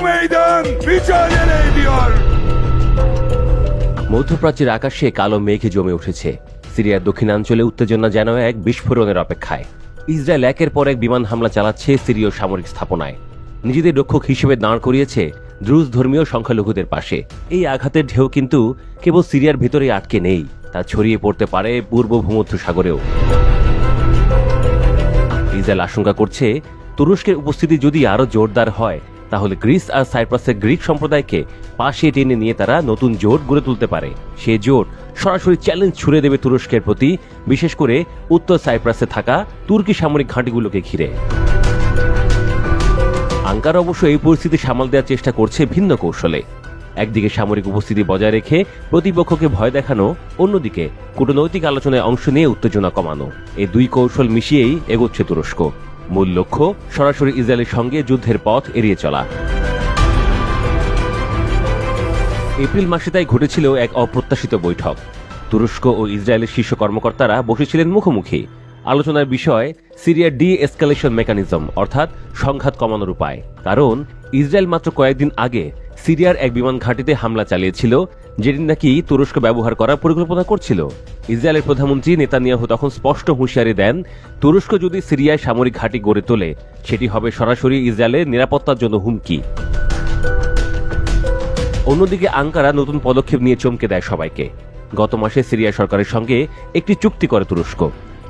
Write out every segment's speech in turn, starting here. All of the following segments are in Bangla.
meydan mücadele ediyor. মধ্যপ্রাচ্যের আকাশে কালো মেঘে জমে উঠেছে। সিরিয়ার দক্ষিণাঞ্চলে উত্তেজনা যেন এক বিস্ফোরণের অপেক্ষায়। ইসরায়েল একের পর এক বিমান হামলা চালাচ্ছে সিরীয় সামরিক স্থাপনায়। নিজেদের রক্ষক হিসেবে দাঁড় করিয়েছে দ্রুজ ধর্মীয় সংখ্যালঘুদের পাশে। এই আঘাতের ঢেউ কিন্তু কেবল সিরিয়ার ভেতরে আটকে নেই, তা ছড়িয়ে পড়তে পারে পূর্ব ভূমধ্যসাগরেও। ইসরায়েল আশঙ্কা করছে তুরস্কের উপস্থিতি যদি আরো জোরদার হয়, তাহলে গ্রিস আর সাইপ্রাসের গ্রিক সম্প্রদায়কে পাশে টেনে নিয়ে তারা নতুন জোট গড়ে তুলতে পারে। সে জোট সরাসরি চ্যালেঞ্জ ছুড়ে দেবে তুরস্কের প্রতি, বিশেষ করে উত্তর সাইপ্রাসে থাকা তুর্কি সামরিক ঘাঁটিগুলোকে ঘিরে। আঙ্কারা অবশ্য এই পরিস্থিতি সামাল দেওয়ার চেষ্টা করছে ভিন্ন কৌশলে। একদিকে সামরিক উপস্থিতি বজায় রেখে প্রতিপক্ষকে ভয় দেখানো, অন্যদিকে কূটনৈতিক আলোচনায় অংশ নিয়ে উত্তেজনা কমানো। এই দুই কৌশল মিশিয়েই এগোচ্ছে তুরস্ক। মূল লক্ষ্য সরাসরি ইসরায়েলের সঙ্গে যুদ্ধের পথ এড়িয়ে চলা। এপ্রিল মাসে তাই ঘটেছিল এক অপ্রত্যাশিত বৈঠক। তুরস্ক ও ইসরায়েলের শীর্ষ কর্মকর্তারা বসেছিলেন মুখোমুখি। আলোচনার বিষয় সিরিয়ার ডি এসকালেশন মেকানিজম, অর্থাৎ সংঘাত কমানোর উপায়। কারণ ইসরায়েল মাত্র কয়েকদিন আগে সিরিয়ার এক বিমান ঘাঁটিতে হামলা চালিয়েছিল, যেটি নাকি তুরস্ক ব্যবহার করার পরিকল্পনা করছিল। ইসরায়েলের প্রধানমন্ত্রী নেতানিয়াহু তখন স্পষ্ট হুঁশিয়ারি দেন, তুরস্ক যদি সিরিয়ায় সামরিক ঘাঁটি গড়ে তোলে, সেটি হবে সরাসরি ইসরায়েলের নিরাপত্তার জন্য হুমকি। অন্যদিকে আঙ্কারা নতুন পদক্ষেপ নিয়ে চমকে দেয় সবাইকে। গত মাসে সিরিয়া সরকারের সঙ্গে একটি চুক্তি করে তুরস্ক।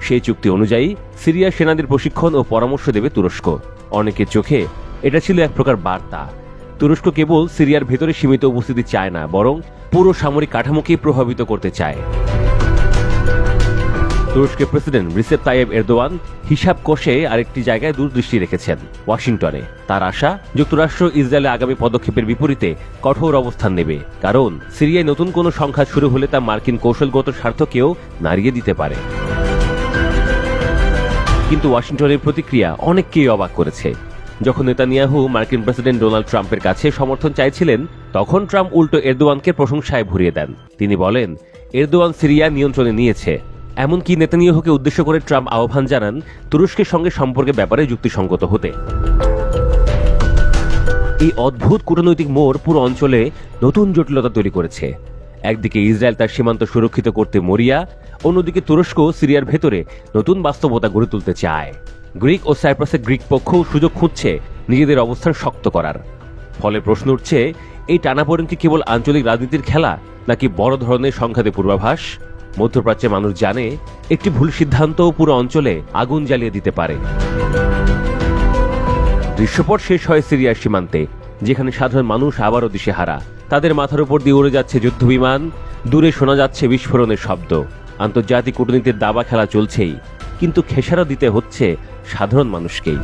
সেই চুক্তি অনুযায়ী সিরিয়ার সেনাদের প্রশিক্ষণ ও পরামর্শ দেবে তুরস্ক। অনেকের চোখে এটা ছিল এক প্রকার বার্তা। তুরস্ক কেবল সিরিয়ার ভেতরে সীমিত উপস্থিতি চায় না, বরং পুরো সামরিক কাঠামোকেই প্রভাবিত করতে চায়। তুরস্কের প্রেসিডেন্ট রিসেপ তাইয়েব এরদোয়ান হিসাব কষে আরেকটি জায়গায় দূরদৃষ্টি রেখেছেন, ওয়াশিংটনে। তার আশা, যুক্তরাষ্ট্র ইসরায়েলে আগামী পদক্ষেপের বিপরীতে কঠোর অবস্থান নেবে, কারণ সিরিয়ায় নতুন কোনো সংঘাত শুরু হলে তা মার্কিন কৌশলগত স্বার্থকেও নাড়িয়ে দিতে পারে। কিন্তু ওয়াশিংটনের প্রতিক্রিয়া অনেককেই অবাক করেছে। যখন নেতানিয়াহু মার্কিন প্রেসিডেন্ট ডোনাল্ড ট্রাম্পের কাছে সমর্থন চাইছিলেন, তখন ট্রাম্প উল্টো এরদোয়ানকে প্রশংসায় ভরিয়ে দেন। তিনি বলেন, এরদোয়ান সিরিয়া নিয়ন্ত্রণে নিয়েছে। এমনকি নেতানিয়াহুকে উদ্দেশ্য করে ট্রাম্প আহ্বান জানান তুরস্কের সঙ্গে সম্পর্কের ব্যাপারে যুক্তিসঙ্গত হতে। এই অদ্ভুত কূটনৈতিক মোড় পুরো অঞ্চলে নতুন জটিলতা তৈরি করেছে। একদিকে ইসরায়েল তার সীমান্ত সুরক্ষিত করতে মরিয়া, অন্যদিকে তুরস্ক সিরিয়ার ভেতরে নতুন বাস্তবতা গড়ে তুলতে চায়। গ্রিক ও সাইপ্রাসের গ্রিক পক্ষও সুযোগ খুঁজছে নিজেদের অবস্থান শক্ত করার। ফলে প্রশ্ন উঠছে, এই টানাপোড়েন কি কেবল আঞ্চলিক রাজনীতির খেলা, নাকি বড় ধরনের সংঘাতের পূর্বাভাস? মধ্যপ্রাচ্যে মানুষ জানে, একটি ভুল সিদ্ধান্ত পুরো অঞ্চলে আগুন জ্বালিয়ে দিতে পারে। দৃশ্যপট শেষ হয় সিরিয়ার সীমান্তে, যেখানে সাধারণ মানুষ আবারও দিশেহারা। তাদের মাথার উপর দিয়ে উড়ে যাচ্ছে যুদ্ধবিমান, দূরে শোনা যাচ্ছে বিস্ফোরণের শব্দ। আন্তর্জাতিক কূটনীতির দাবা খেলা চলছেই, কিন্তু খেসারত দিতে হচ্ছে সাধারণ মানুষকেই।